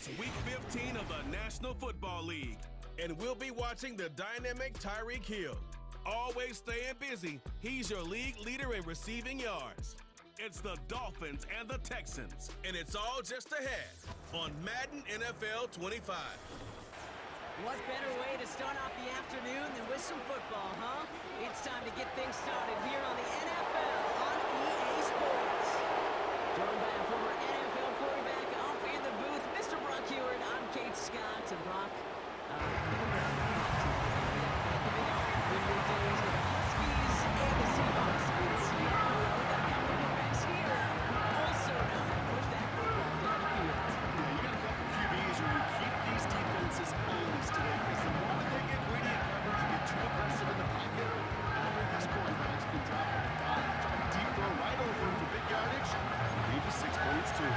It's Week 15 of the National Football League, and we'll be watching the dynamic Tyreek Hill. Always staying busy, he's your league leader in receiving yards. It's the Dolphins and the Texans, and it's all just ahead on Madden NFL 25. What better way to start off the afternoon than with some football, huh? It's time to get things started here on the NFL on EA Sports. Joined by a former NFL quarterback off in the booth, Mr. Brock Heward. I'm Kate Scott. And Brock, when your days with the Huskies and the Seahawks in Seattle, we got a couple of quarterbacks here also know how to push that football down the field. Yeah, you got a couple QBs who will keep these defenses honest today, because the moment they get greedy in coverage and get too aggressive in the pocket, all of these quarterbacks can drop a dime, drop a deep throw right over them for big yardage, maybe 6 points too.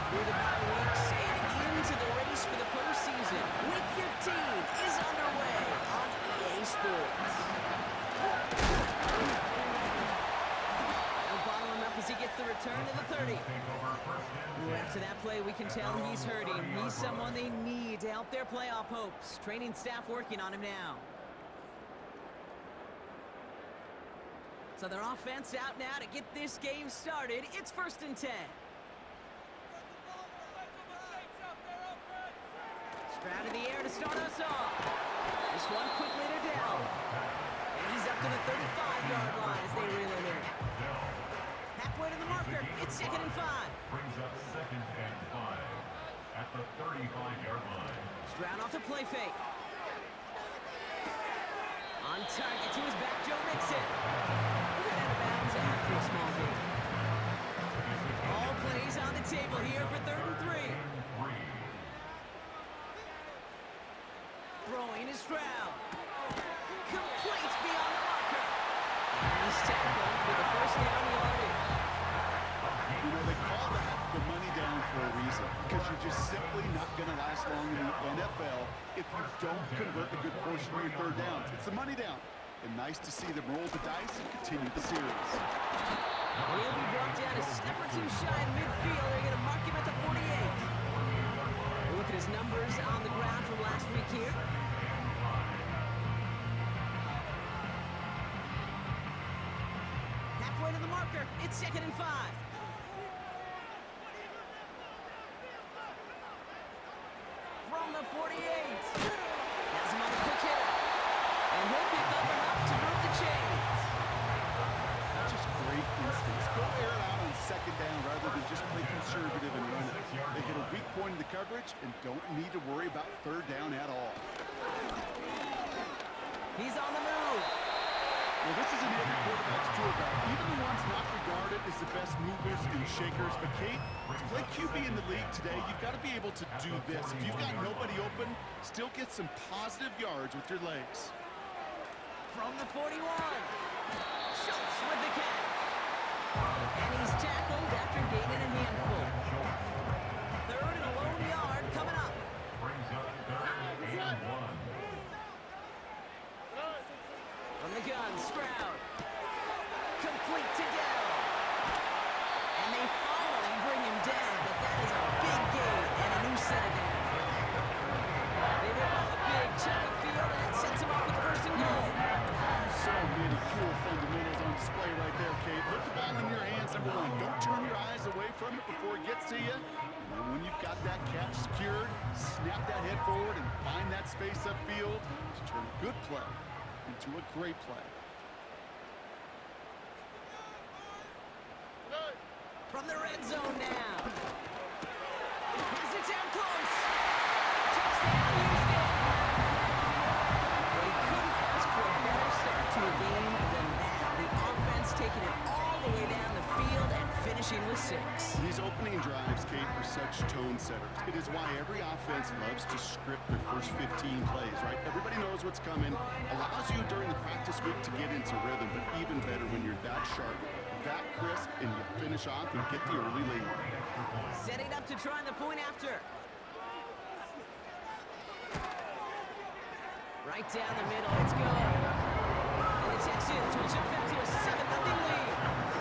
Through the bye weeks and into the race for the postseason, Week 15 is underway on EA Sports. They'll bottle him up as he gets the return to the 30. Ooh, after that play, we can tell he's hurting. He's someone they need to help their playoff hopes. Training staff working on him now. So their offense out now to get this game started. It's 1st and 10. Stroud in the air to start us off. This one quickly to Dell. And he's up to the 35-yard line as they reel him in. Halfway to the marker. It's 2nd and 5. Brings up 2nd and 5 at the 35-yard line. Stroud off the play fake. On target to his back, Joe Mixon. Got out of bounds after a small gain. All plays on the table here for 3rd and 3. Throwing is Stroud. Complete beyond the marker. And he's tackled with the 1st down yardage. You know, they call that the money down for a reason, because you're just simply not going to last long in the NFL if you don't convert a good portion of your 3rd downs. It's the money down. And nice to see them roll the dice and continue the series. And he'll be brought down a step or two shy in midfield. They're going to mark him at the 48. Look at his numbers on the ground from last week here. Halfway to the marker. It's 2nd and 5. From the 48. Has him on the quick hitter. And he'll pick up enough to move the chains. That's just great instincts. Go air it out on 2nd down rather than just play conservative and run it. They hit a weak point in the coverage and don't need to worry about 3rd down at all. He's on the move. Well, this is an every quarterback's tool belt. Even the ones not regarded as the best movers and shakers. But Kate, to play QB in the league today, you've got to be able to do this. If you've got nobody open, still get some positive yards with your legs. From the 41. Schultz with the catch. And he's tackled after gaining a handful. 3rd and a lone yard coming up. Brings up 3rd and 1. From the gun, Stroud. Complete to Dell. And they finally bring him down, but that is a big gain and a new set of downs. They rip off a big chunk of field and it sets him off with 1st and goal. So many cool fundamentals on display right there, Kate. Put the ball in your hands, number 1. Don't turn your eyes away from it before it gets to you. And then when you've got that catch secured, snap that head forward and find that space upfield to turn a good play into a great play. From the red zone now. Has it down close. Touchdown, Houston. They couldn't ask for a better start to a game than that. The offense taking it all the way down the field and finishing with 6. These opening drives, Kate, are such tone setters. It is why every offense loves to script their first 15 plays, right? Everybody knows what's coming. Allows you during the practice week to get into rhythm, but even better when you're that sharp, that crisp, and you finish off and get the early lead. Setting up to try the point after. Right down the middle, it's good. And the Texans will jump back to a 7-0 lead.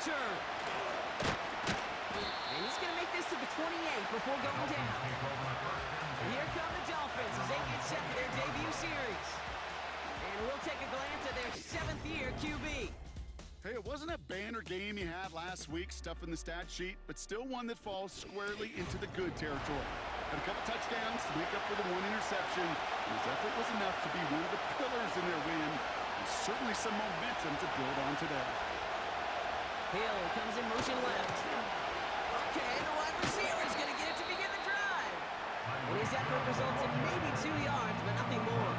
return. And he's going to make this to the 28 before going down. Here come the Dolphins as they get set for their debut series. And we'll take a glance at their 7th-year QB. Hey, it wasn't a banner game you had last week, stuffing the stat sheet, but still one that falls squarely into the good territory. Had a couple touchdowns to make up for the one interception. His effort was enough to be one of the pillars in their win, and certainly some momentum to build on today. Hill comes in motion left. Okay, the wide receiver is going to get it to begin the drive. And his effort results in maybe 2 yards, but nothing more.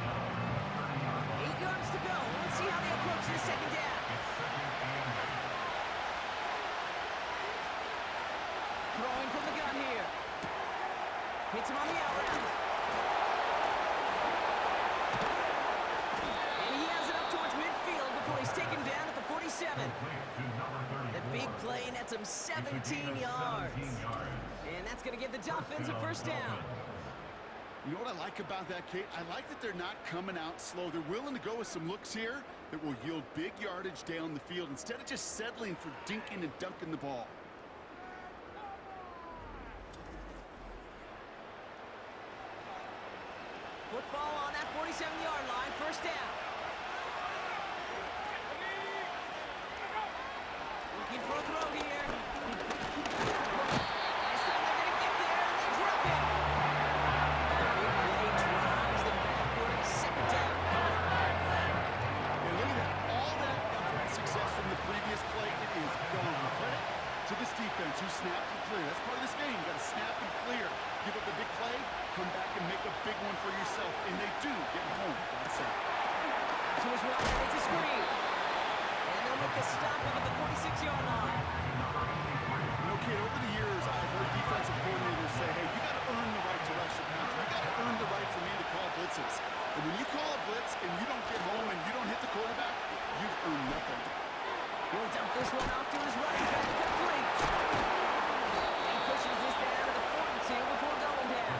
8 yards to go. Let's see how they approach this second down. Throwing from the gun here. Hits him on the out route. And he has it up towards midfield before he's taken down at the 47. The big play nets him 17 yards. And that's going to give the Dolphins a first down. You know what I like about that, Kate? I like that they're not coming out slow. They're willing to go with some looks here that will yield big yardage down the field instead of just settling for dinking and dunking the ball. Football on that 47-yard line, first down. Looking for a throw here. This time they're going to get there, and they drop it. And the big play drives them backward. Second down. And look at that. All that effort and success from the previous play, it is gone. Credit to this defense who snapped and cleared. That's part of this game. You got to snap and clear. Give up a big play, come back and make a big one for yourself. And they do get home. That's it. To his right, it's a screen. And they'll make the stop up at the 46-yard line. You know, kid, over the years, I've heard defensive coordinators say, hey, you got to earn the right to rush your passer. You got to earn the right for me to call blitzes. And when you call a blitz and you don't get home and you don't hit the quarterback, you've earned nothing. He'll dump this one off to his right. Back complete. He pushes this down to the 42 before going down.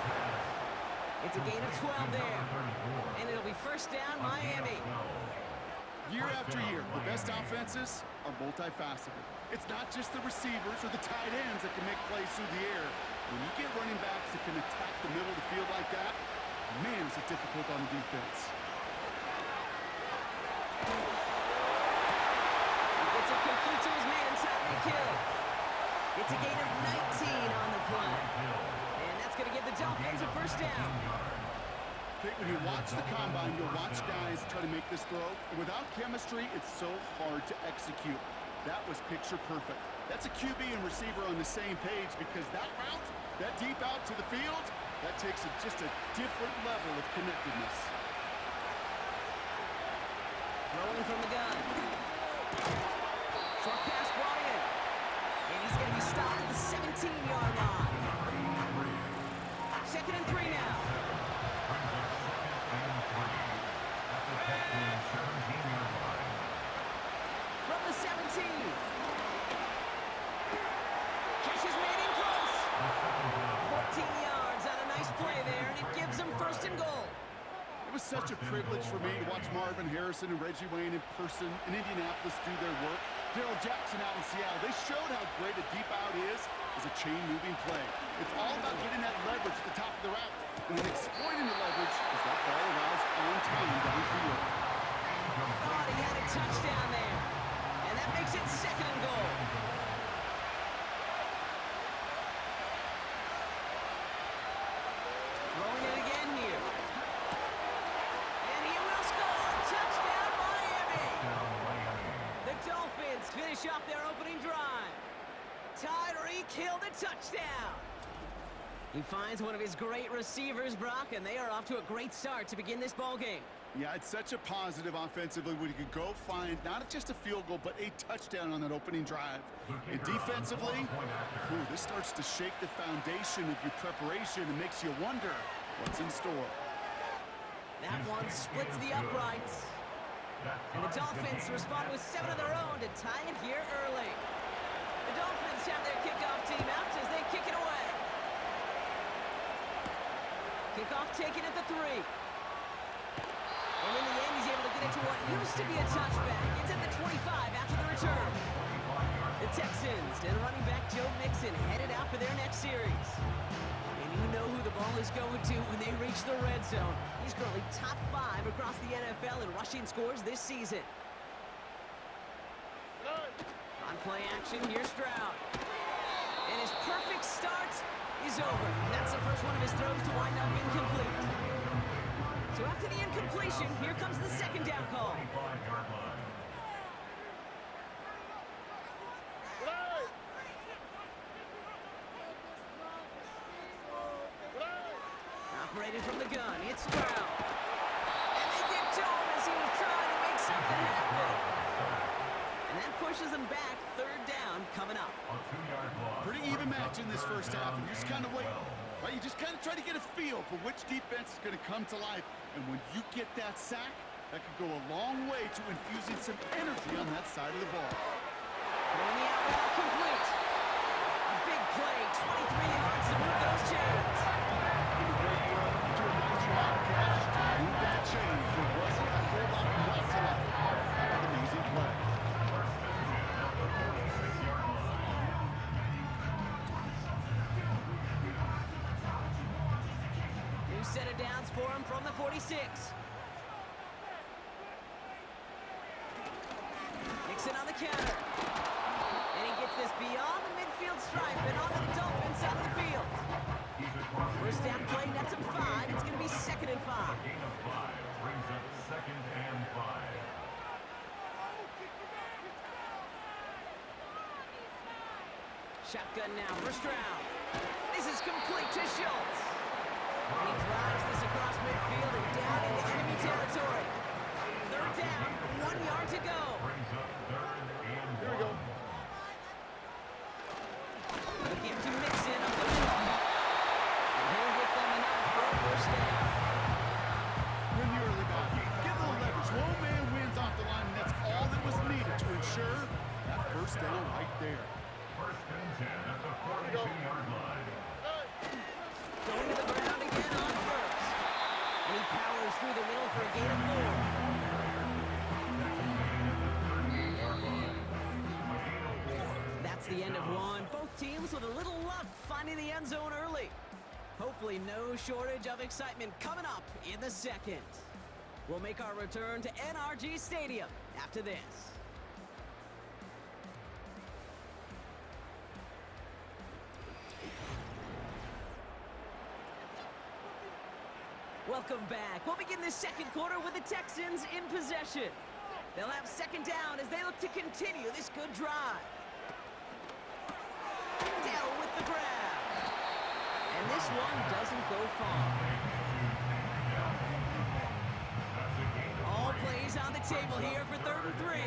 It's a gain of 12 there. And it'll be first down, Miami. Year after year, the best offenses are multifaceted. It's not just the receivers or the tight ends that can make plays through the air. When you get running backs that can attack the middle of the field like that, man, is it difficult on the defense. It's a complete to his man, Tyreek Hill. It's a gain of 19 on the play. And that's going to give the Dolphins a first down. When you watch the combine, you'll watch guys try to make this throw. And without chemistry, it's so hard to execute. That was picture perfect. That's a QB and receiver on the same page because that route, that deep out to the field, that takes just a different level of connectedness. Throwing from the gun. Short pass brought in. And he's going to be stopped at the 17-yard line. 2nd and 3 now. From the 17. Catches made in close. 14 yards on a nice play there, and it gives them 1st and goal. It was such a privilege for me to watch Marvin Harrison and Reggie Wayne in person in Indianapolis do their work. Darrell Jackson out in Seattle, they showed how great a deep out is as a chain-moving play. It's all about getting that leverage at the top of the route and then exploiting the leverage as that ball arrives on time downfield. Thought he had a touchdown there, and that makes it 2nd and goal. Throwing it again here. And he will score. Touchdown, Miami. The Dolphins finish off their opening drive. Tyreek Hill the touchdown. He finds one of his great receivers, Brock, and they are off to a great start to begin this ball game. Yeah, it's such a positive offensively when you can go find not just a field goal, but a touchdown on that opening drive. And defensively, this starts to shake the foundation of your preparation and makes you wonder what's in store. That one splits the uprights. And the Dolphins respond with 7 of their own to tie it here early. The Dolphins have their kickoff team out as they kick it away. Kickoff taken at the 3. And in the end, he's able to get it to what used to be a touchback. It's at the 25 after the return. The Texans, and running back Joe Mixon headed out for their next series. And you know who the ball is going to when they reach the red zone. He's currently top 5 across the NFL in rushing scores this season. On play action, here's Stroud. And his perfect start is over. That's the first one of his throws to wind up incomplete. So after the incompletion, here comes the second down call. Operated from the gun, it's Stroud. And they get to him as he was trying to make something happen. And that pushes him back. Third down coming up. Pretty even match in this first half, and you just kind of wait. Right? You just kind of try to get a feel for which defense is going to come to life. And when you get that sack, that could go a long way to infusing some energy on that side of the ball. Throwing the out route complete. A big play, 23 yards to move those chains. Move that chain. There wasn't a whole lot not to like. An amazing play. New set of downs for him from the 46. Nixon on the counter. And he gets this beyond the midfield stripe and onto the Dolphins side of the field. First down play, nets him 5. It's going to be 2nd and 5. Gain of 5 brings up 2nd and 5. Shotgun now for Stroud. This is complete to Schultz. And he drives this across midfield and down into enemy territory. Third down, 1 yard to go. Brings up 3rd and 1. Here we go. Looking to Mixon up the middle. And he'll get them enough for a first down. Win the early battle. Get a little leverage. One man wins off the line, and that's all that was needed to ensure that first down right there. 1st and 10 at the 42-yard line. Going to the ground again on first. And he powers through the middle for a gain of 4. That's the end of one. Both teams with a little luck finding the end zone early. Hopefully no shortage of excitement coming up in the second. We'll make our return to NRG Stadium after this. Welcome back. We'll begin the second quarter with the Texans in possession. They'll have second down as they look to continue this good drive. Dell with the grab. And this one doesn't go far. All plays on the table here for 3rd and 3.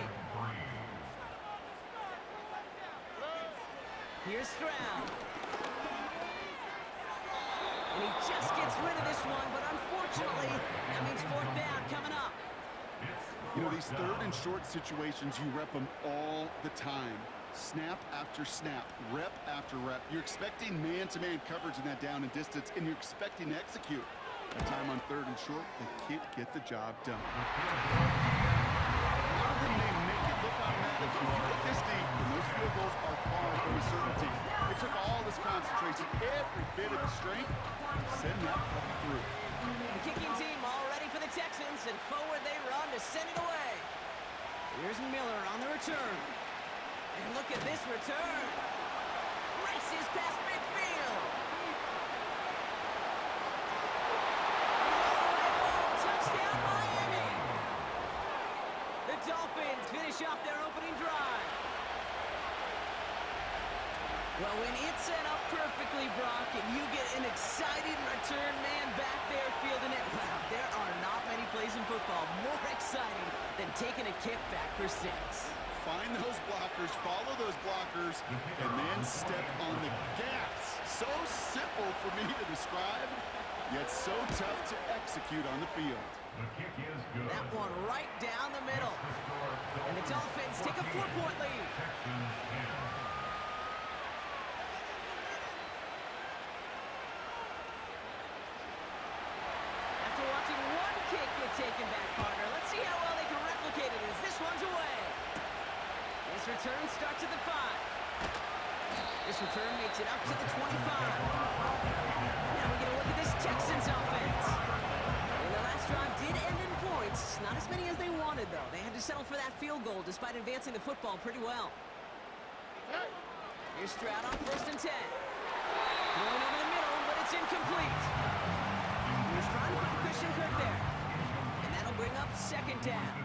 Here's Stroud. And he just gets rid of this one, but unfortunately, that means 4th down coming up. You know, these 3rd and short situations, you rep them all the time. Snap after snap, rep after rep. You're expecting man-to-man coverage in that down and distance, and you're expecting to execute. That time on 3rd and short, they can't get the job done. A lot of them may make it look automatic. If you get this deep, and those field goals are far from a certainty. It took all this concentration, every bit of the strength, to send that puppy through. The kicking team all ready for the Texans, and forward they run to send it away. Here's Miller on the return. And look at this return. Races past midfield. Touchdown, Miami. The Dolphins finish off their opening drive. Well, when it's set up perfectly, Brock, and you get an exciting return man back there fielding it, wow, there are not many plays in football more exciting than taking a kick back for 6. Find those blockers, follow those blockers, and then step on the gas. So simple for me to describe, yet so tough to execute on the field. The kick is good. That one right down the middle. And the Dolphins take a 4-point lead. Texans 10. After watching one kick get taken back, partner, let's see how well they can replicate it as this one's away. This return starts at the 5. This return makes it up to the 25. Now we get a look at this Texans offense. And the last drive did end in points. Not as many as they wanted, though. They had to settle for that field goal despite advancing the football pretty well. Here's Stroud on 1st and 10. Throwing over the middle, but it's incomplete. He was trying to find Christian Kirk there. And that'll bring up 2nd down.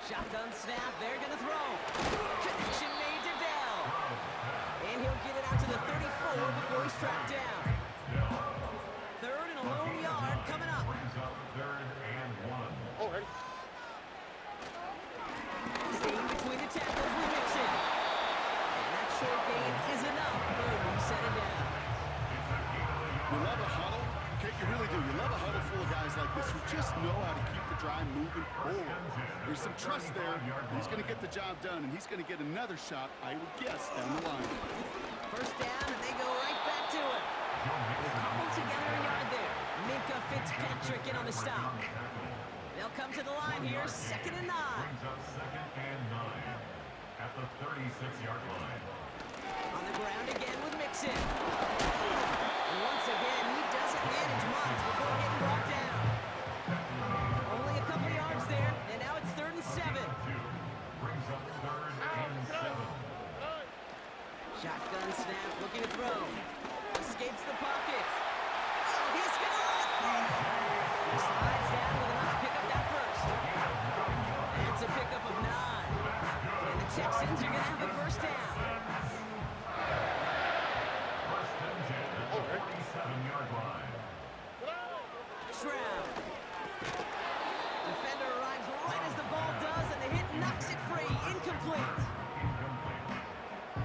Shotgun snap, they're going to throw. Connection made to Dell. And he'll get it out to the 34 before he's tracked down. 3rd and a lone yard coming up. Staying between the tackles with Mixon. And that short gain is enough for a new set of downs. You love a huddle. Okay, you really do. You love a huddle full of guys like this who just know how to keep the drive moving forward. There's some trust there. He's going to get the job done, and he's going to get another shot, I would guess, down the line. 1st down, and they go right back to it. Cobbled together a yard there. Minka Fitzpatrick in on the stop. They'll come to the line here, 2nd and 9. At the 36-yard line. On the ground again with Mixon. And once again, he doesn't manage much before getting brought down. Only a couple yards there, and now it's 3rd and 7. Brings up 3rd and 7. Shotgun snap, looking to throw. Escapes the pocket. Oh, he's gonna run! He slides down with enough to pick up that first. That's a pickup of 9. And the Texans are gonna have a 1st down. 1st and 10 at the 47-yard line. Stroud. Defender arrives right as the ball does, and the hit knocks it free. Incomplete.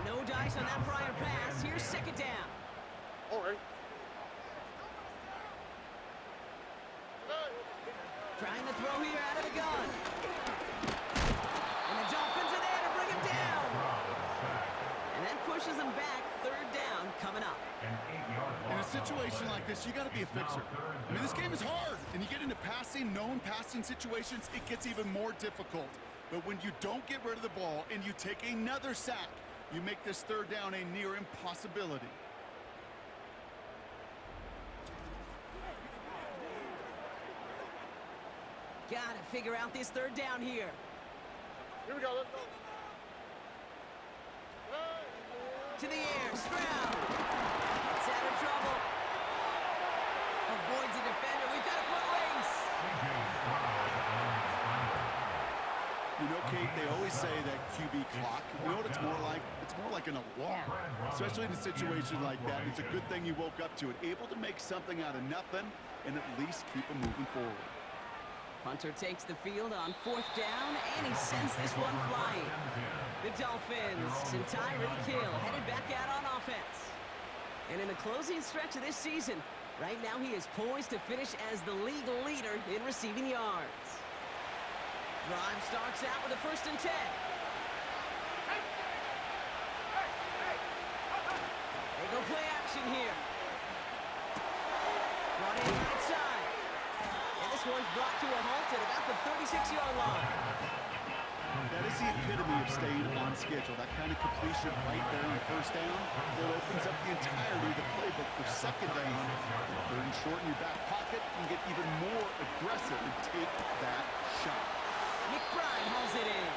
No dice on that prior pass. Here's 2nd down. Trying to throw here out of the gun. And the Dolphins are there to bring him down. And that pushes him back. 3rd down coming up. In a situation like this, you got to be a fixer. I mean, this game is hard, and you get into known passing situations, it gets even more difficult. But when you don't get rid of the ball and you take another sack, you make this 3rd down a near impossibility. Got to figure out this 3rd down here. Here we go, let's go. To the air, Stroud. Gets out of trouble. Avoids a defender. We've got a foot race. You know, Kate, they always say that QB clock, you know what it's more like? It's more like an alarm, especially in a situation like that. It's a good thing you woke up to it, able to make something out of nothing and at least keep them moving forward. Punter takes the field on 4th down, and he sends this one flying. The Dolphins and Tyreek Hill headed back out on offense. And in the closing stretch of this season, right now he is poised to finish as the league leader in receiving yards. Drive starts out with a 1st and 10. They go play action here. Brought in right side. And this one's brought to a halt at about the 36-yard line. That is the epitome of staying on schedule. That kind of completion right there on 1st down that opens up the entirety of the playbook for 2nd down. 3rd and short in your back pocket, you can get even more aggressive and take that shot. McBride hauls it in.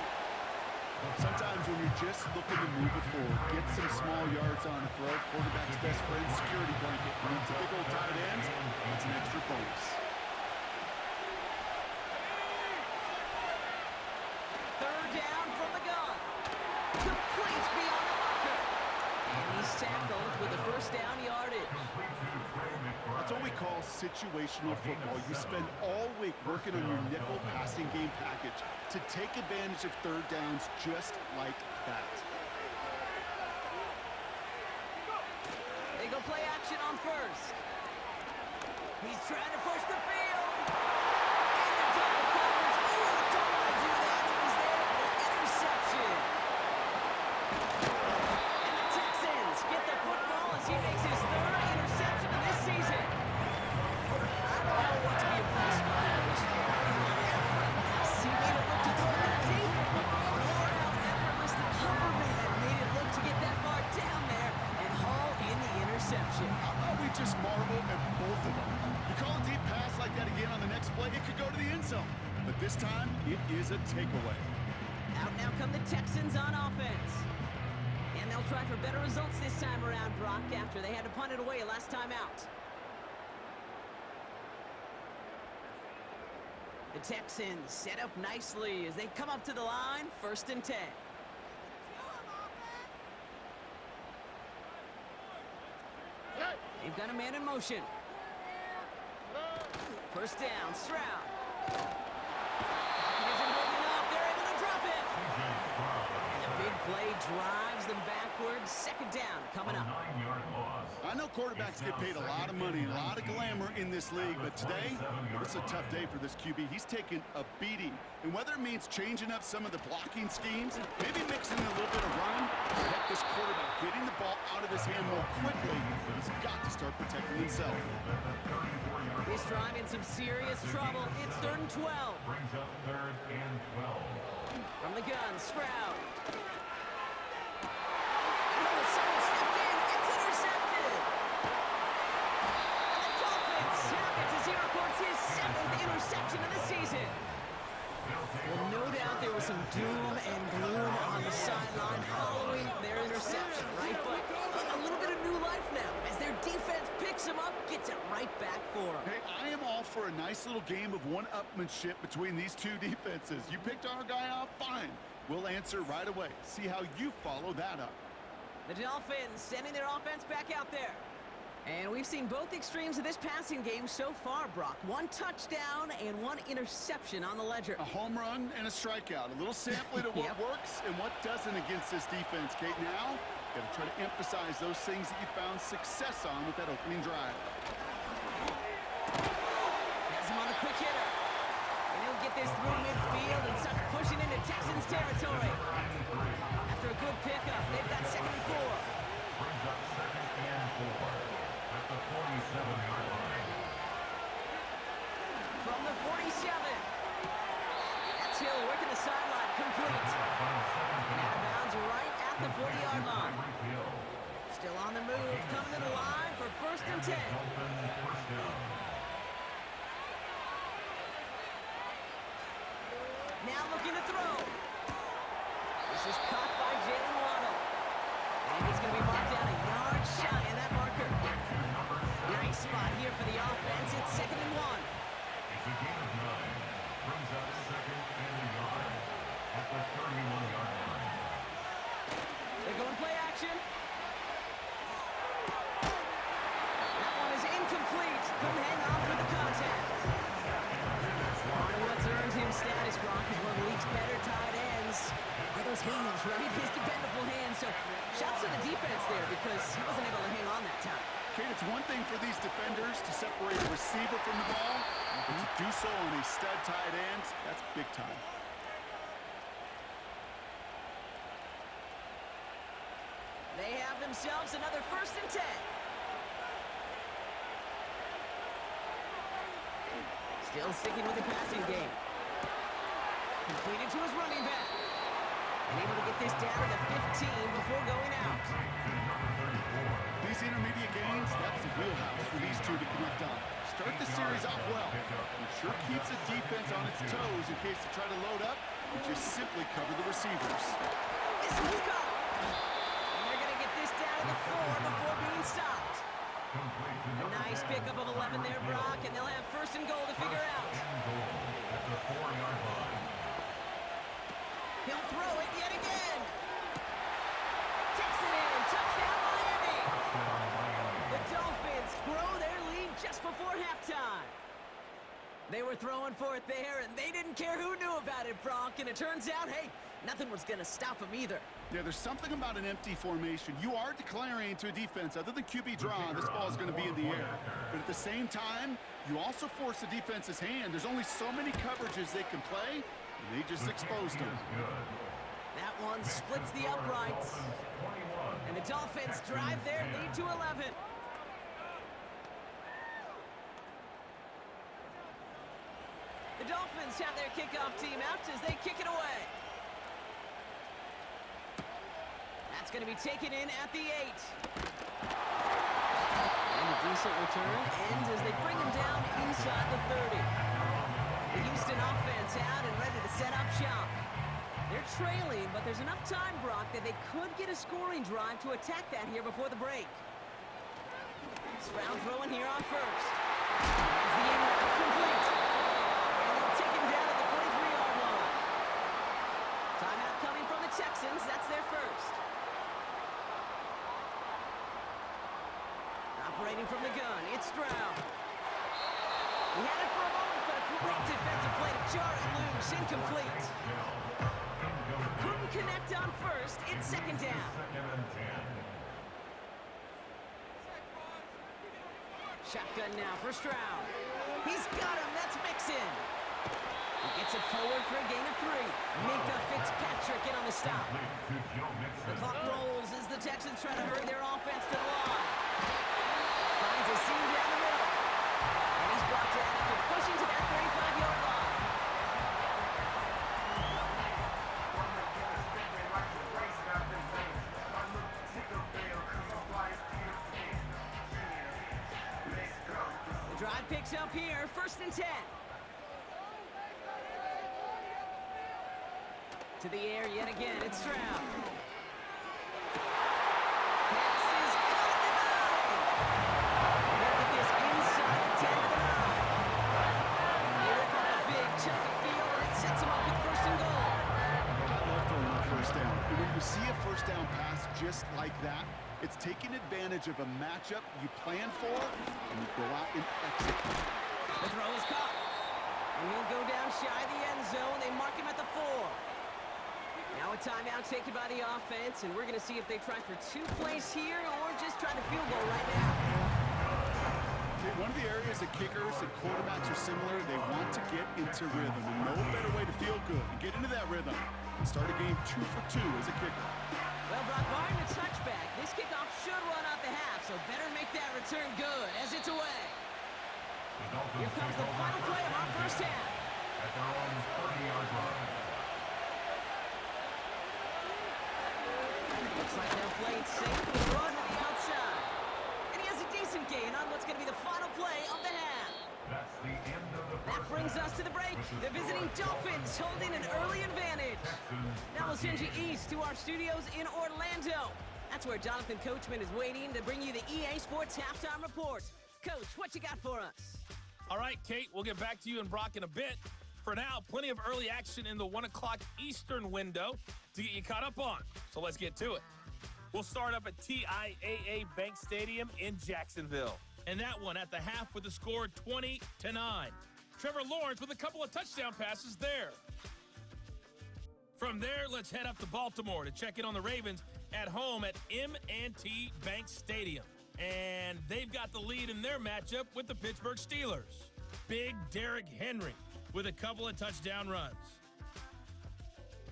Sometimes when you're just looking to move it forward, get some small yards on a throw, quarterback's best friend, security blanket. When it's a big old tight end, it's an extra bonus. 3rd down from the gun. Completes beyond the marker. And he's tackled with the 1st down yardage. That's what we call situational football. You spend all week working on your nickel passing game package to take advantage of 3rd downs just like that. They go play action on 1st. He's trying to push the field. And the double coverage. Ooh, don't want to do that. He's there for the interception. And the Texans get the football as he makes his 3rd interception of this season. I don't know what to be impressed by. See me to look to throw that deep. the end zone. But this time, it is a takeaway. Out now come the Texans on offense. And they'll try for better results this time around, Brock, after they had to punt it away last time out. The Texans set up nicely as they come up to the line, 1st and 10. They've got a man in motion. 1st down, Stroud. It isn't holding up. They're able to drop it. And the big play drives them backwards. 2nd down coming up. I know quarterbacks get paid a lot of money, a lot of glamour in this league, but today, it's a tough day for this QB. He's taken a beating. And whether it means changing up some of the blocking schemes, maybe mixing in a little bit of run, or heck, this quarterback getting the ball out of his hand more quickly, he's got to start protecting himself. This drive in some serious trouble. It's 3rd and 12. Brings up 3rd and 12. From the gun, Stroud. Oh, someone stepped in. It's intercepted. And the Dolphins have it as he records his 7th interception of the season. Well, no doubt there was some doom and gloom on the sideline following their interception, right? But a little bit of new life now as their defense picks him up, gets it right back for him. Hey, I am all for a nice little game of one-upmanship between these two defenses. You picked our guy off, fine. We'll answer right away. See how you follow that up. The Dolphins sending their offense back out there. And we've seen both extremes of this passing game so far, Brock. 1 touchdown and 1 interception on the ledger. A home run and a strikeout. A little sampling of what works and what doesn't against this defense, Kate. Now, got to try to emphasize those things that you found success on with that opening drive. Has him on the quick hitter. And he'll get this through midfield and start pushing into Texans territory. After a good pickup, they've got 2nd and 4. Brings up 2nd and 4 at the 47-yard line. From the 47. That's Hill working the sideline, complete. And out of bounds right at the 40-yard line. Still on the move, coming to the line for 1st and 10. Now looking to throw. This is caught by Jalen Waddle. And he's going to be marked out a yard shy of that marker. Nice spot here for the offense. It's 2nd and 1. It's a gain of 9. Brings up 2nd and a yard at the 31-yard line. They're going play action. That one is incomplete. Couldn't hang on for the contact. Part of what's earned him status, Brock, is one of the league's better tight ends. Are those hands, right? His dependable hands. So shouts to the defense there because he wasn't able to hang on that time. Kate, it's one thing for these defenders to separate a receiver from the ball, but to do so on a stud tight end, that's big time. They have themselves another 1st and 10. Still sticking with the passing game. Completed to his running back. And able to get this down to the 15 before going out. These intermediate gains, that's the wheelhouse for these two to connect on. Start the series off well. It sure keeps the defense on its toes in case they try to load up and just simply cover the receivers. This one's caught. And they're going to get this down to the 4 before being stopped. A nice pickup of 11 there, Brock, and they'll have 1st and goal to figure out. At the 4-yard line. He'll throw it yet again. Takes it in. Touchdown, Miami. The Dolphins grow their lead just before halftime. They were throwing for it there, and they didn't care who knew about it, Brock. And it turns out, hey, nothing was going to stop them either. Yeah, there's something about an empty formation. You are declaring to a defense, other than QB draw, this ball is going to be in the air. But at the same time, you also force the defense's hand. There's only so many coverages they can play, and they just exposed them. That one splits the uprights. And the Dolphins drive their lead to 11. The Dolphins have their kickoff team out as they kick it away. That's going to be taken in at the 8. And a decent return ends as they bring him down inside the 30. The Houston offense out and ready to set up shop. They're trailing, but there's enough time, Brock, that they could get a scoring drive to attack that here before the break. Stroud throwing here on first. As the end route complete. And they'll take him down at the 43-yard line. Timeout coming from the Texans. That's their first. Operating from the gun, it's Stroud. He had it for a moment, but a great defensive play to jar it loose. Incomplete. Couldn't connect on first. It's second down. Shotgun now for Stroud. He's got him. That's Mixon. He gets it forward for a gain of 3. Minka Fitzpatrick in on the stop. The clock rolls as the Texans try to hurry their offense to the line. Finds a seam down the middle. And he's brought down after pushing to that 35-yard line. The drive picks up here, 1st and 10. To the air yet again, it's Stroud. Pass is caught at the 9. They'll get this inside the 10 to the 9. They rip off a big chunk of field, and it sets them up with 1st and goal. I love throwing that first down. And when you see a first down pass just like that, it's taking advantage of a matchup you plan for, and you go out and execute. The throw is caught. And he'll go down shy of the end zone. They mark him at the 4. Now a timeout taken by the offense, and we're going to see if they try for 2 plays here or just try to field goal right now. Okay, one of the areas that kickers and quarterbacks are similar, they want to get into rhythm, and no better way to feel good and get into that rhythm and start a game 2 for 2 as a kicker. Well, Brock, barring the touchback, this kickoff should run out the half, so better make that return good as it's away. Here comes the final play of our first half. At their own 30-yard line. Looks like they'll play it safe with a run to the outside. And he has a decent gain on what's going to be the final play of the half. That's the end of the That brings us to the break. The visiting Dolphins holding an early advantage. Now we'll send you east to our studios in Orlando. That's where Jonathan Coachman is waiting to bring you the EA Sports Halftime Report. Coach, what you got for us? All right, Kate, we'll get back to you and Brock in a bit. For now, plenty of early action in the 1 o'clock Eastern window to get you caught up on. So let's get to it. We'll start up at TIAA Bank Stadium in Jacksonville. And that one at the half with the score 20-9. Trevor Lawrence with a couple of touchdown passes there. From there, let's head up to Baltimore to check in on the Ravens at home at M&T Bank Stadium. And they've got the lead in their matchup with the Pittsburgh Steelers. Big Derrick Henry with a couple of touchdown runs.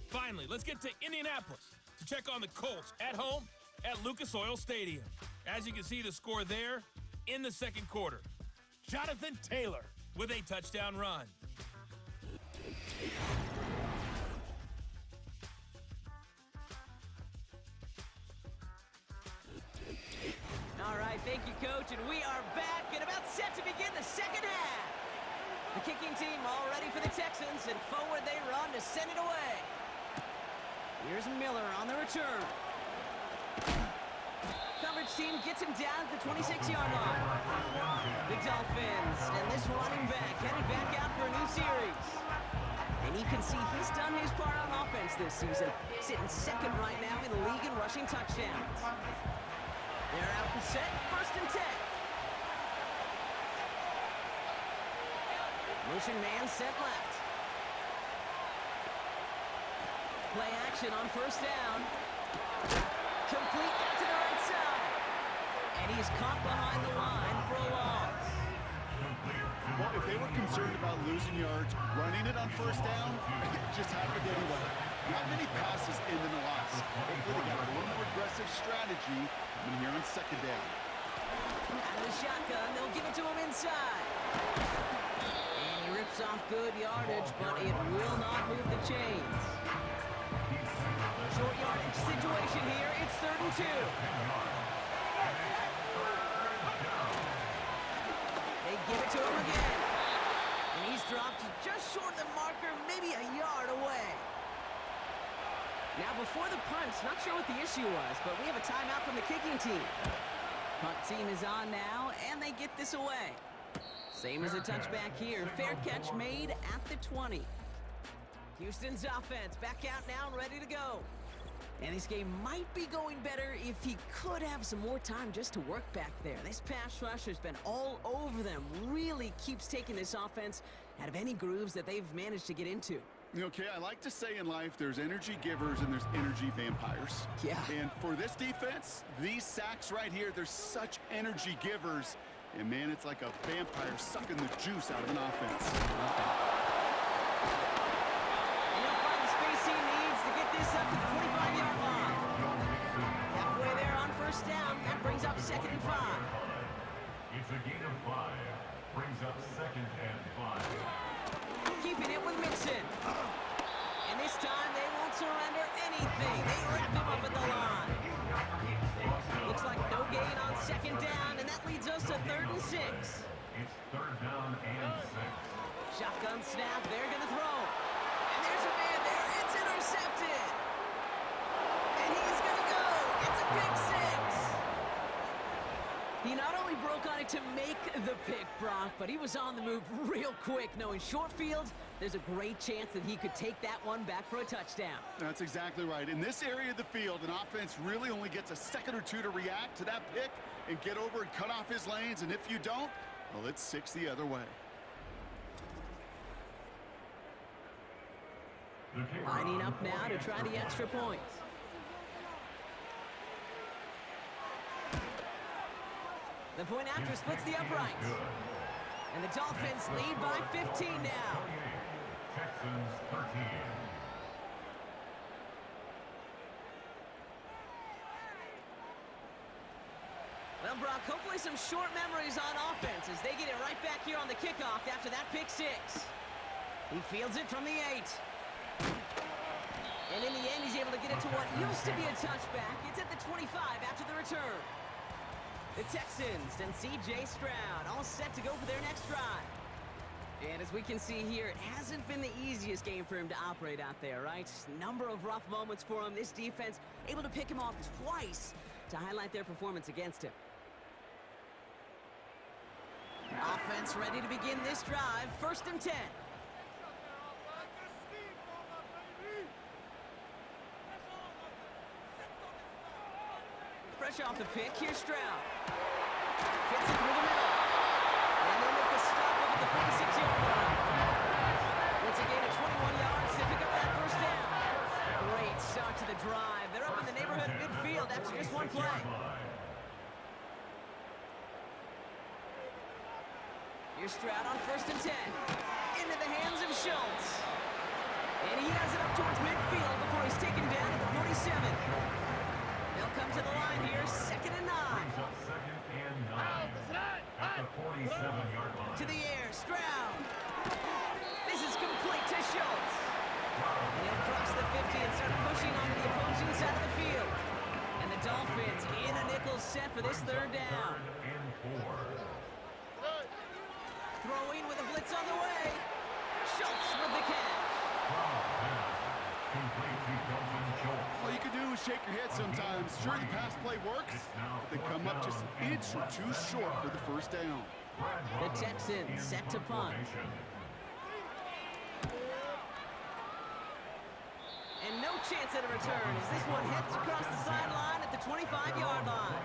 Finally, let's get to Indianapolis to check on the Colts at home at Lucas Oil Stadium. As you can see, the score there in the second quarter. Jonathan Taylor with a touchdown run. All right, thank you, Coach, and we are back and about set to begin the second half. The kicking team all ready for the Texans, and forward they run to send it away. Here's Miller on the return. Coverage team gets him down at the 26-yard line. The Dolphins and this running back headed back out for a new series. And you can see he's done his part on offense this season, sitting second right now in the league in rushing touchdowns. They're out and set, 1st and 10. Motion man set left. Play action on 1st down. Complete out to the right side. And he's caught behind the line for a loss. Well, if they were concerned about losing yards, running it on 1st down, it just happened anyway. Not many passes in the loss. Hopefully they got a little more aggressive strategy coming here on 2nd down. Out of the shotgun, they'll give it to him inside. And he rips off good yardage, but it will not move the chains. Short yardage situation here. It's 3rd and 2. They give it to him again. And he's dropped just short of the marker, maybe a yard away. Now before the punch, not sure what the issue was, but we have a timeout from the kicking team. Punt team is on now, and they get this away. Same as a touchback here. Fair catch made at the 20. Houston's offense back out now and ready to go. And this game might be going better if he could have some more time just to work back there. This pass rush has been all over them. Really keeps taking this offense out of any grooves that they've managed to get into. Okay, I like to say in life there's energy givers and there's energy vampires. Yeah. And for this defense, these sacks right here, they're such energy givers. And man, it's like a vampire sucking the juice out of an offense. And he'll find the space he needs to get this up to the 25-yard line. Halfway there on first down. That brings up 2nd and 5. It's a gain of 5. Brings up 2nd and 5. Keeping it with Mixon. And this time they won't surrender anything. They wrap him up at the line. Looks like no gain on 2nd down, and that leads us to 3rd and 6. It's 3rd down and 6. Shotgun snap, they're going to throw. And there's a man there. It's intercepted. And he's going to go. It's a pick 6. He not only broke on it to make the pick, Brock, but he was on the move real quick, knowing short field, there's a great chance that he could take that one back for a touchdown. That's exactly right. In this area of the field, an offense really only gets a second or two to react to that pick and get over and cut off his lanes. And if you don't, well, it's 6 the other way. Lining up now to try the extra points. The point after splits the uprights. And the Dolphins lead by 15 now. Texans 13. Well, Brock, hopefully some short memories on offense as they get it right back here on the kickoff after that pick 6. He fields it from the 8. And in the end, he's able to get it to what used to be a touchback. It's at the 25 after the return. The Texans and C.J. Stroud all set to go for their next drive. And as we can see here, it hasn't been the easiest game for him to operate out there, right? Number of rough moments for him. This defense able to pick him off twice to highlight their performance against him. Offense ready to begin this drive. 1st and 10. Fresh off the pick, here's Stroud. Fits it through the middle. And they make a stop up at the 46-yard line. It's a gain of 21 yards to pick up that 1st down. Great start to the drive. They're up in the neighborhood of midfield after just one play. Here's Stroud on 1st and 10. Into the hands of Schultz. And he has it up towards midfield before he's taken down at the 47. They'll come to the line here, 2nd and 9. Brings up 2nd and 9. At the 47-yard line. To the air, Stroud. This is complete to Schultz. And he'll cross the 50 and start pushing onto the opposing side of the field. And the Dolphins in a nickel set for this 3rd down. 3rd and 4. Throwing with a blitz on the way. Schultz with the catch. Complete to Dalton Schultz. All you can do is shake your head sometimes. Sure, the pass play works, but they come up just an inch or two short for the 1st down. The Texans set to punt. And no chance at a return as this one heads across the sideline at the 25-yard line.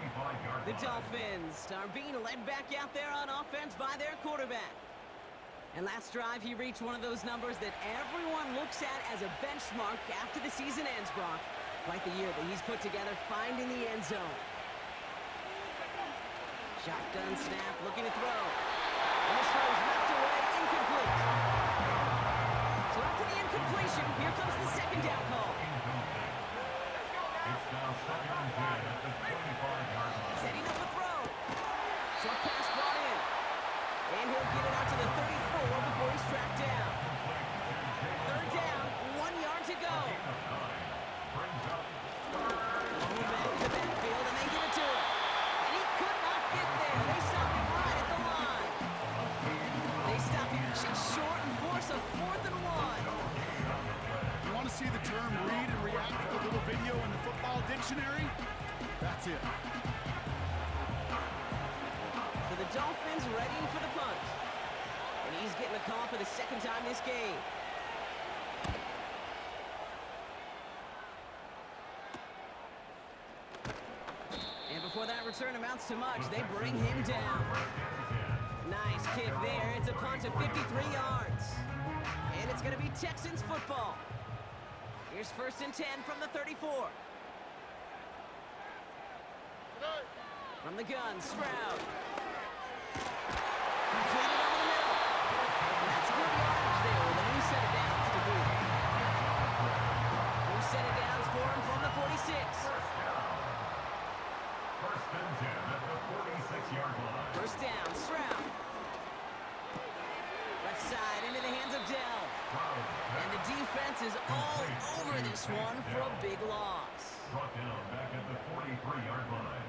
The Dolphins are being led back out there on offense by their quarterback. And last drive, he reached one of those numbers that everyone looks at as a benchmark after the season ends, Brock. Quite the year that he's put together, finding the end zone. Shotgun snap, looking to throw. And this throw is knocked away, incomplete. So after the incompletion, here comes the 2nd down call. It's now 2nd and 10 at the 25-yard line. Setting up a throw. Short pass brought in. And he'll get it out to the 34 before he's tracked down. 3rd down, 1 yard to go. Going back in the backfield, and they give it to him. And he could not get there. They stop him right at the line. They stop him just short and force a stationary, that's it. So the Dolphins readying for the punt. And he's getting a call for the second time this game. And before that return amounts to much, they bring him down. Nice kick there. It's a punt of 53 yards. And it's going to be Texans football. Here's 1st and 10 from the 34. From the gun, Stroud. Completed over the middle. And that's good yardage there with a new set of downs to boot. New set of downs for him from the 46. First and 10 at the 46-yard line. First down, Stroud. Left side into the hands of Dell. And the defense is all over this one for a big loss. Brought down back at the 43-yard line.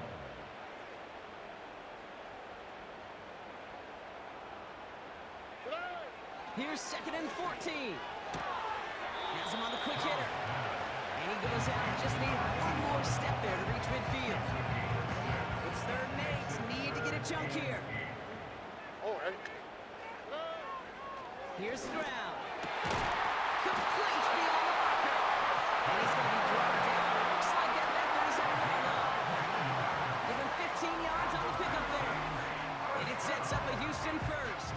Here's 2nd and 14. Has him on the quick hitter. And he goes out. Just need one more step there to reach midfield. It's 3rd and 8. Need to get a chunk here. Oh, hey. Here's Stroud. Complete beyond the marker. And he's going to be brought down. Looks like at that 37-yard line. Give him 15 yards on the pickup there. And it sets up a Houston first.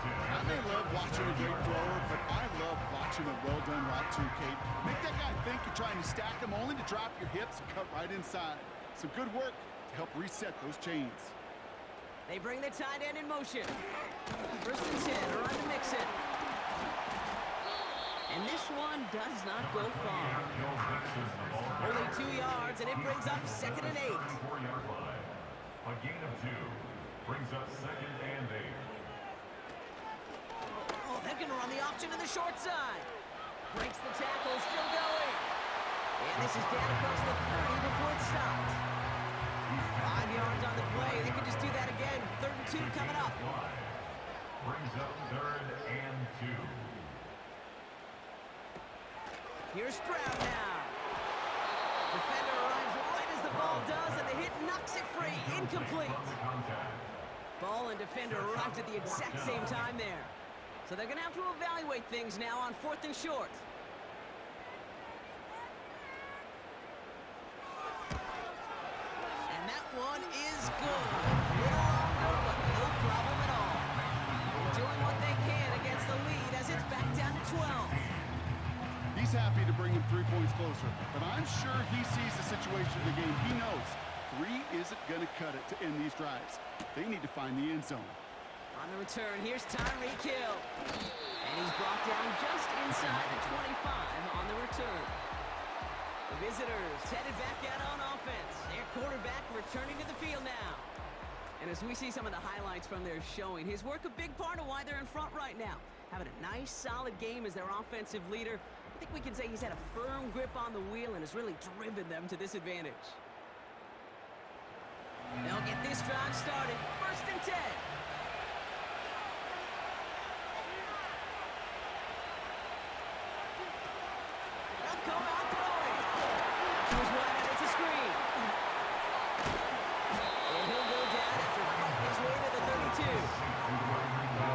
I may love watching a great thrower, but I love watching a well-done route too, Kate. Make that guy think you're trying to stack him only to drop your hips and cut right inside. Some good work to help reset those chains. They bring the tight end in motion. 1st and 10, around to mix it. And this one does not go far. Only 2 yards, and it brings up 2nd and 8. 44-yard line. A gain of 2 brings up 2nd and 8. Oh, they're going to run the option to the short side. Breaks the tackle, still going. And this is down across the 30 before it's stopped. 5 yards on the play. They could just do that again. 3rd and 2 coming up. Brings up 3rd and 2. Here's Stroud now. Defender arrives right as the ball does, and the hit knocks it free. Incomplete. Ball and defender arrived at the exact same time there. So they're going to have to evaluate things now on 4th and short. And that one is good. A little longer, but no problem at all. They're doing what they can against the lead as it's back down to 12. He's happy to bring him 3 points closer, but I'm sure he sees the situation of the game. He knows 3 isn't going to cut it to end these drives. They need to find the end zone. On the return, here's Tyreek Hill. And he's brought down just inside the 25 on the return. The visitors headed back out on offense. Their quarterback returning to the field now. And as we see some of the highlights from their showing, his work a big part of why they're in front right now. Having a nice, solid game as their offensive leader. I think we can say he's had a firm grip on the wheel and has really driven them to this advantage. They'll get this drive started. 1st and 10. They'll come out throwing. Goes wide and it's a screen. And he'll go down after fighting his way to the 32.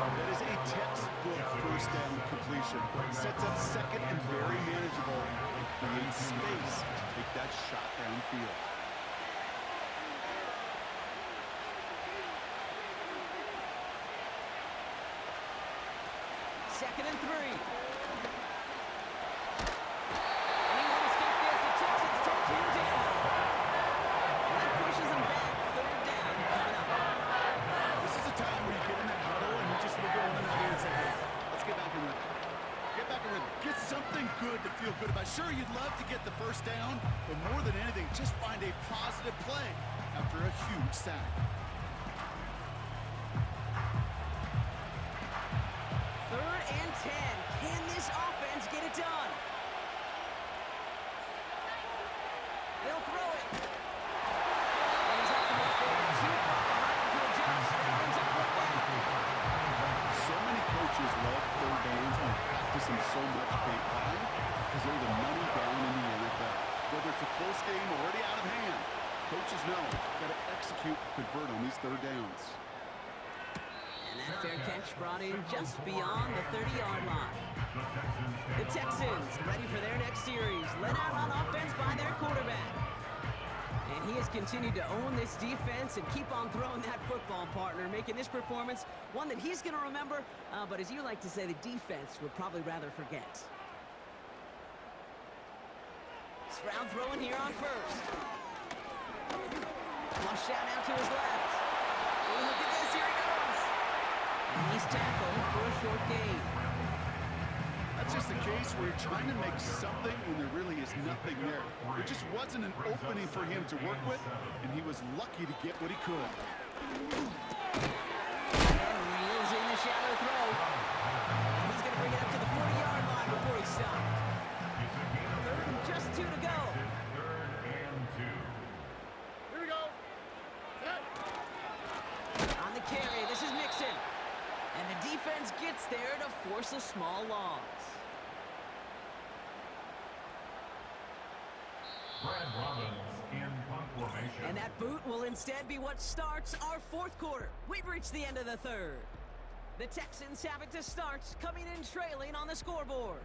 That is a textbook 1st down completion. Sets up 2nd and very manageable and creates space to take that shot downfield. Second and 3. And he won't escape this. The Texans take him down. And that pushes him back. 3rd down coming up. This is a time where you get in that huddle and you just look at one another and say, hey, let's get back in rhythm. Get back in rhythm. Get something good to feel good about. Sure, you'd love to get the 1st down, but more than anything, just find a positive play after a huge sack. 3rd and 10. Can this offense get it done? They'll throw it. And he's off the mark there. Too far behind him to adjust. That brings up 4th down. So many coaches love 3rd downs and practice them so much, Kate. Why? Because they're the money down in the NFL. Whether It's a close game already out of hand. Coaches know got to execute, convert on these third downs. And that fair catch brought in just beyond the 30-yard line. The Texans ready for their next series, led out on offense by their quarterback. And he has continued to own this defense and keep on throwing that football, partner, making this performance one that he's going to remember, but as you like to say, the defense would probably rather forget. Stroud throwing here on first. Flush out to his left. Oh, look at this, here he goes. And he's tackled for a short gain. That's just the case where you're trying to make something when there really is nothing there. There just wasn't an opening for him to work with, and he was lucky to get what he could. And reels in the shallow throw. And he's going to bring it up to the 40-yard line before he stopped. Third and just 2 to go. Here we go. Set. On the carry, this is Mixon. And the defense gets there to force a small loss. Brad Robbins in punt formation. And that boot will instead be what starts our fourth quarter. We've reached the end of the third. The Texans have it to start, coming in trailing on the scoreboard.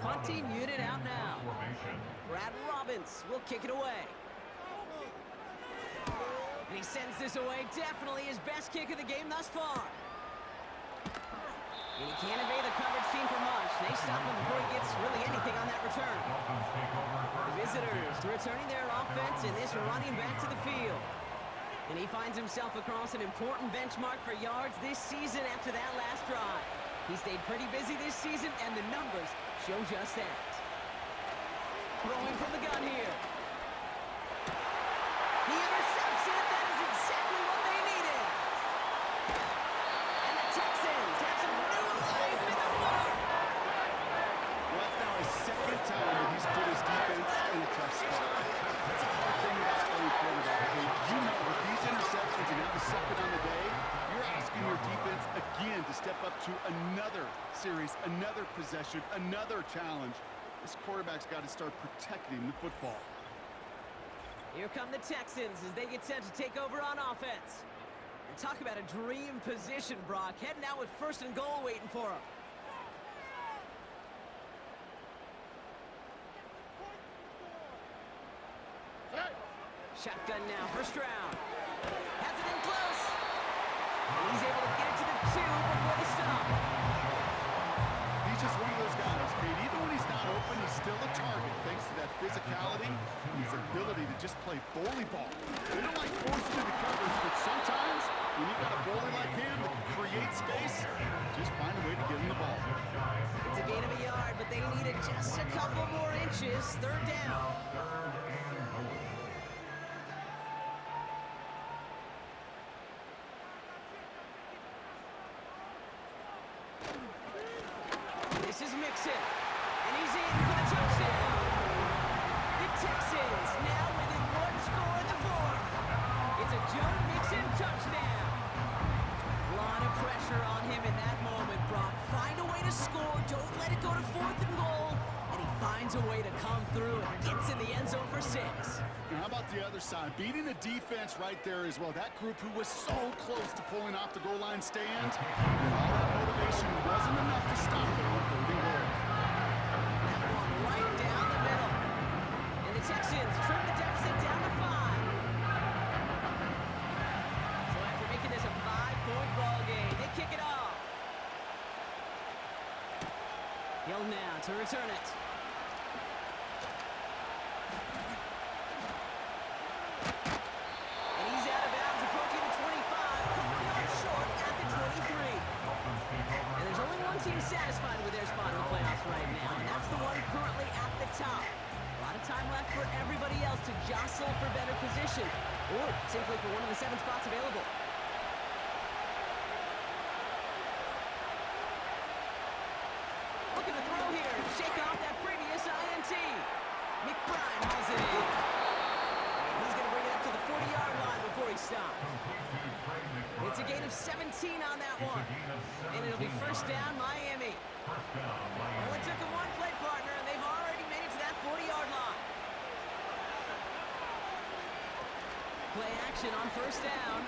Punting unit out now. Brad Robbins will kick it away. And he sends this away, definitely his best kick of the game thus far. And he can't evade the coverage team for much. They stop him before he gets really anything on that return. The visitors returning their offense and this running back to the field. And he finds himself across an important benchmark for yards this season after that last drive. He stayed pretty busy this season, and the numbers show just that. Throwing from the gun here. He intercepts it. That is exactly what they needed. And the Texans have some new life in the park. Well, that's now his second time that he's put his defense in a tough spot. That's a hard thing about playing quarterback. You know, with these interceptions and now the second on the day, you're asking your defense again to step up to another series, another possession, another challenge. This quarterback's got to start protecting the football. Here come the Texans as they get set to take over on offense. And talk about a dream position, Brock. Heading out with 1st and goal waiting for him. Set. Shotgun now for Stroud. Has it in close. And he's able to get it to the 2 before the stop. He's just one of those guys, Kate. Even when he's not open, he's still a target thanks to that physicality and his ability to just play bully ball. They don't like forcing into coverage, but sometimes when you've got a bully like him that can create space, just find a way to get him the ball. It's a gain of a yard, but they needed just a couple more inches. 3rd down. This is Mixon, and he's in for the touchdown. The Texans now within 1 score in the 4th. It's a Joe Mixon touchdown. A lot of pressure on him in that moment, Brock. Find a way to score. Don't let it go to 4th and goal. And he finds a way to come through and gets in the end zone for 6. Now, how about the other side? Beating the defense right there as well. That group who was so close to pulling off the goal line stand, and all that motivation wasn't enough to stop it on 3rd and goal. That one right down the middle. And the Texans trim the deficit down to 5. So after making this a 5-point ball game, they kick it off. Hill now to return it. And he's out of bounds, approaching the 25, a couple yards short at the 23. And there's only one team satisfied with their spot in the playoffs right now, and that's the one currently at the top. A lot of time left for everybody else to jostle for better position, or simply for one of the 7 spots available. Looking to throw here to shake off that previous INT. McBride hauls it in. And he's going to bring it up to the 40-yard line before of 17 on that one. And it'll be first down, Miami. Well, it took a one-play partner, and they've already made it to that 40-yard line. Play action on first down.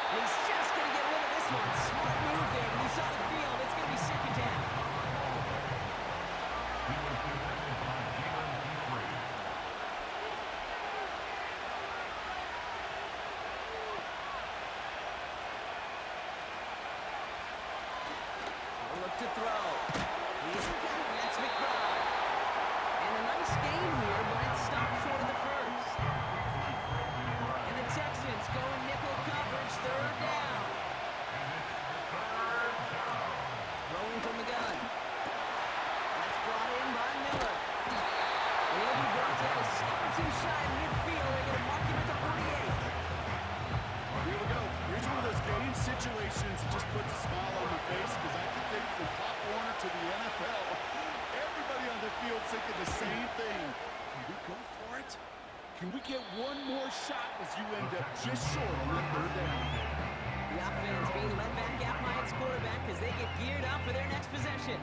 And he's just going to get rid of this one. Smart move there. When you saw the field, it's going to be second down. Look to throw. He's got it. That's McBride. And a nice game here, but it stopped short of the first. And the Texans go in nickel coverage, third down. Throwing from the gun. That's brought in by Miller. And he'll be brought down a step or two shy of midfield. They're going to mark him at the 48. Here we go. Here's one of those game situations that just puts a smile on my face because I can think from Pop Warner to the NFL. Everybody on the field thinking the same thing. Can we go for it? Can we get one more shot as you end up just short on that third down? The offense being led back out by its quarterback as they get geared up for their next possession.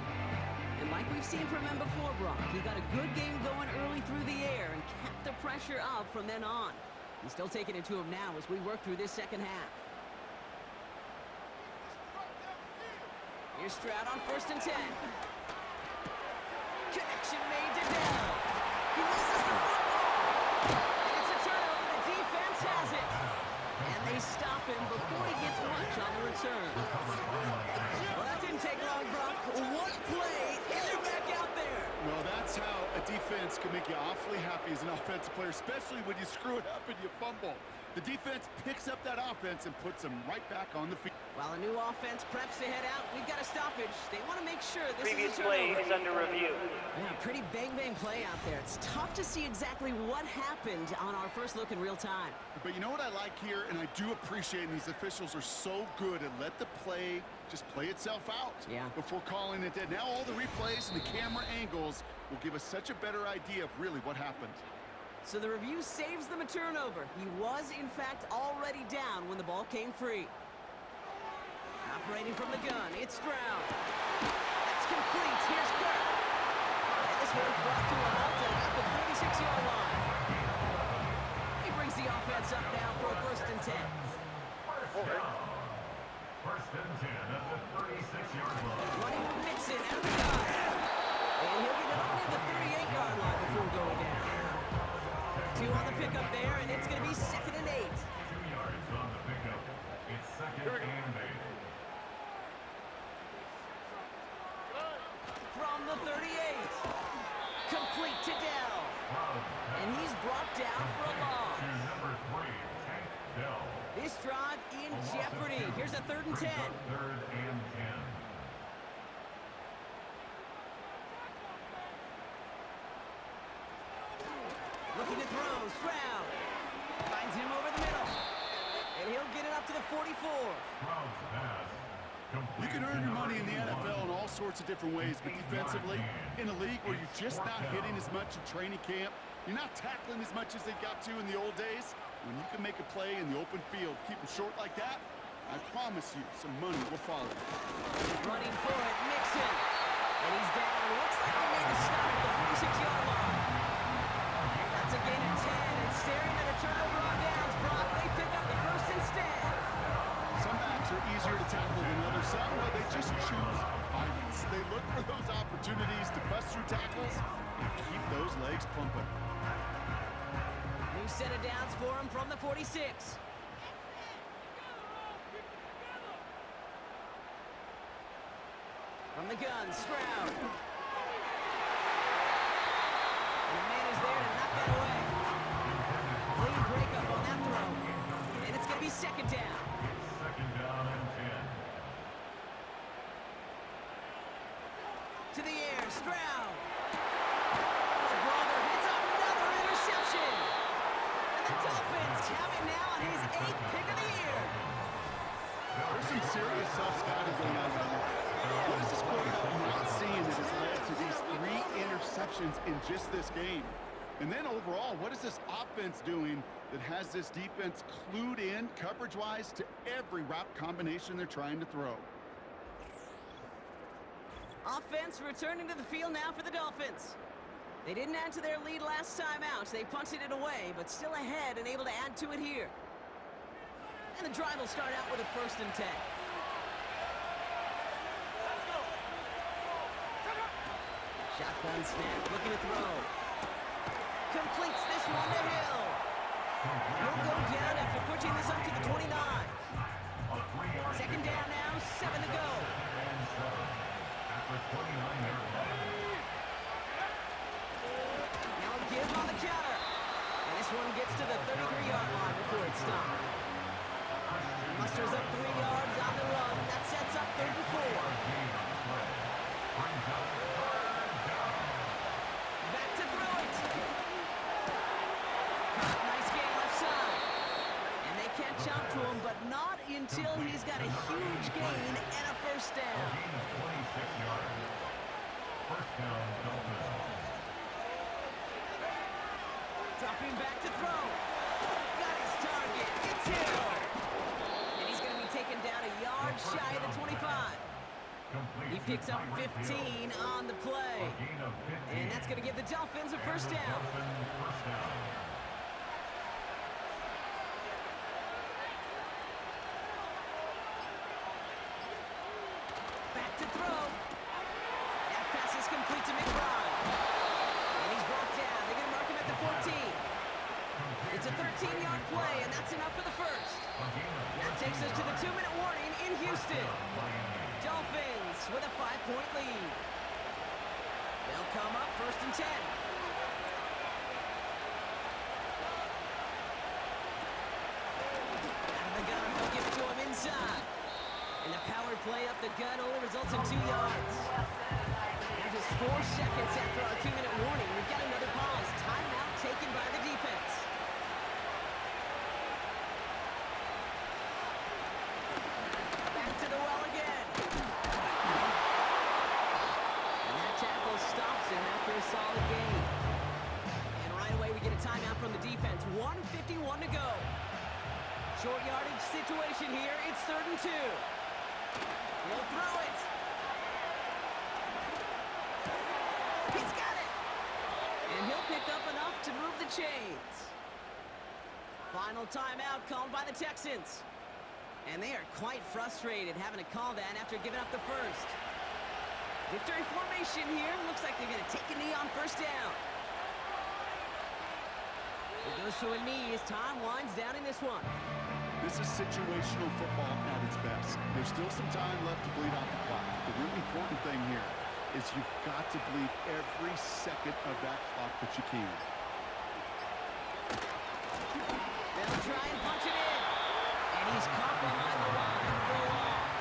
And like we've seen from him before, Brock, he got a good game going early through the air and kept the pressure up from then on. He's still taking it to him now as we work through this second half. Here's Stroud on 1st and 10. Connection made to Dell. He loses the football. And it's a turnover. The defense has it. And they stop him before he gets much on the return. Well, that didn't take long, Brock. One play, and they're back out there. Well, that's how a defense can make you awfully happy as an offensive player, especially when you screw it up and you fumble. The defense picks up that offense and puts them right back on the field. While a new offense preps to head out, we've got a stoppage. They want to make sure this Previous is a play turnover. is under review. Yeah, pretty bang-bang play out there. It's tough to see exactly what happened on our first look in real time. But you know what I like here, and I do appreciate, and these officials are so good at let the play just play itself out before calling it dead. Now all the replays and the camera angles will give us such a better idea of really what happened. So the review saves them a turnover. He was, in fact, already down when the ball came free. Operating from the gun, it's Stroud. That's complete. Here's Kirk. And this one's brought to a halt at about the 36-yard line. He brings the offense up now for a 1st and 10. First and 10 at the 36-yard line. Running with Mixon out of the gun. And he'll get it only the 38-yard line before going down. 2 on the pickup there, and it's going to be 2nd and 8. 2 yards on the pickup. It's 2nd and 8. From the 38. Complete to Dell. And he's brought down for a loss. To number 3, Tank Dell. This drive in jeopardy. Here's a 3rd and 10. 3rd and 10. Looking to throw. Stroud. Finds him over the middle. And he'll get it up to the 44. Stroud's pass. You can earn your money in the NFL in all sorts of different ways, but defensively, in a league where you're just not hitting as much in training camp, you're not tackling as much as they got to in the old days, when you can make a play in the open field, keep them short like that, I promise you some money will follow. Running for it, Mixon. And he's down. Looks like they made the stop at the 46-yard line. That's a gain of 10, and staring at a turnover on downs, Brock, they pick up the first instead. Some backs are easier to tackle than others. Some, well, they just choose violence. They look for those opportunities to bust through tackles and keep those legs pumping. New set of downs for him from the 46. From the gun, Stroud. And the man is there to knock that away. Clean breakup on that throw. And it's going to be 2nd down. 2nd down and 10. To the air, Stroud. The brother hits another interception. And the Dolphins have it now on his 8th pick of the year. There's some serious self-scouting going on right now. What is this quarterback not seeing that has led to these 3 interceptions in just this game? And then overall, what is this offense doing that has this defense clued in coverage-wise to every route combination they're trying to throw? Offense returning to the field now for the Dolphins. They didn't add to their lead last time out. They punted it away, but still ahead and able to add to it here. And the drive will start out with a 1st and 10. Shotgun snap, looking to throw. Completes this one to Hill. He'll go down after pushing this up to the 29. 2nd down now, 7 to go. Now a give on the counter. And this one gets to the 33-yard line before it's stopped. Musters up 3 yards on the run. That sets up 3rd and 4. Back to throw it. Nice gain left side. And they can't chop to him, but not until he's got a huge gain and a 1st down. 26 yards. 1st down, Dolphins. Dropping back to throw. Got his target. It's Hill. And he's going to be taken down a yard shy of the 25. He picks up 15 on the play. And that's going to give the Dolphins a 1st down. Back to throw. That pass is complete to McBride. And he's brought down. They're going to mark him at the 14. It's a 13-yard play, and that's enough for the 1st. That takes us to the 2-minute warning in Houston. Dolphins with a 5-point lead. They'll come up 1st and 10. Out of the gun, they'll give it to him inside. And the power play up the gut only results in 2 yards. Now just 4 seconds after our 2-minute warning, we've got another pause. Timeout taken by the defense. Back to the well again. And that tackle stops him after a solid gain. And right away we get a timeout from the defense. 1:51 to go. Short yardage situation here. It's 3rd and 2. He'll throw it. He's got it. And he'll pick up enough to move the chains. Final timeout called by the Texans. And they are quite frustrated having to call that after giving up the 1st. Victory formation here. Looks like they're going to take a knee on 1st down. It goes to a knee as time winds down in this one. This is situational football at its best. There's still some time left to bleed off the clock. The really important thing here is you've got to bleed every second of that clock that you can. They'll try and punch it in. And he's caught behind the line for a loss.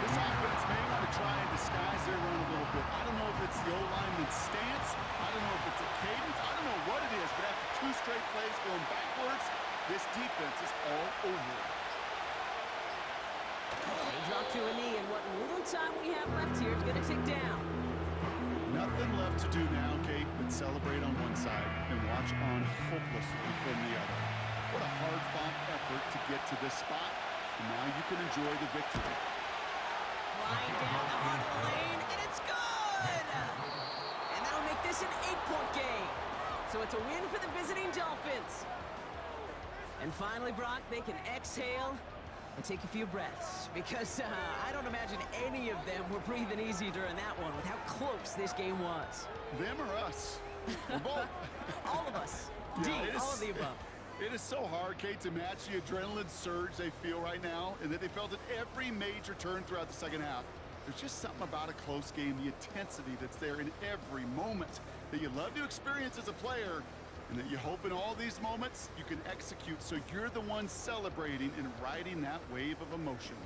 This offense may want to try and disguise their run a little bit. I don't know if it's the O-lineman's stance. I don't know if it's a cadence. I don't know what it is, but after 2 straight plays going backwards, this defense is all over it. They drop to a knee, and what little time we have left here is going to tick down. Nothing left to do now, Kate, but celebrate on one side and watch on hopelessly from the other. What a hard-fought effort to get to this spot, and now you can enjoy the victory. Flying down the heart of the lane, and it's good! And that'll make this an 8-point game. So it's a win for the visiting Dolphins. And finally, Brock, they can exhale and take a few breaths, because I don't imagine any of them were breathing easy during that one with how close this game was. Them or us? We're both. All of us. Yeah, D, all of the above. It is so hard, Kate, to match the adrenaline surge they feel right now, and that they felt at every major turn throughout the second half. There's just something about a close game, the intensity that's there in every moment that you love to experience as a player, and that you hope in all these moments you can execute so you're the one celebrating and riding that wave of emotion.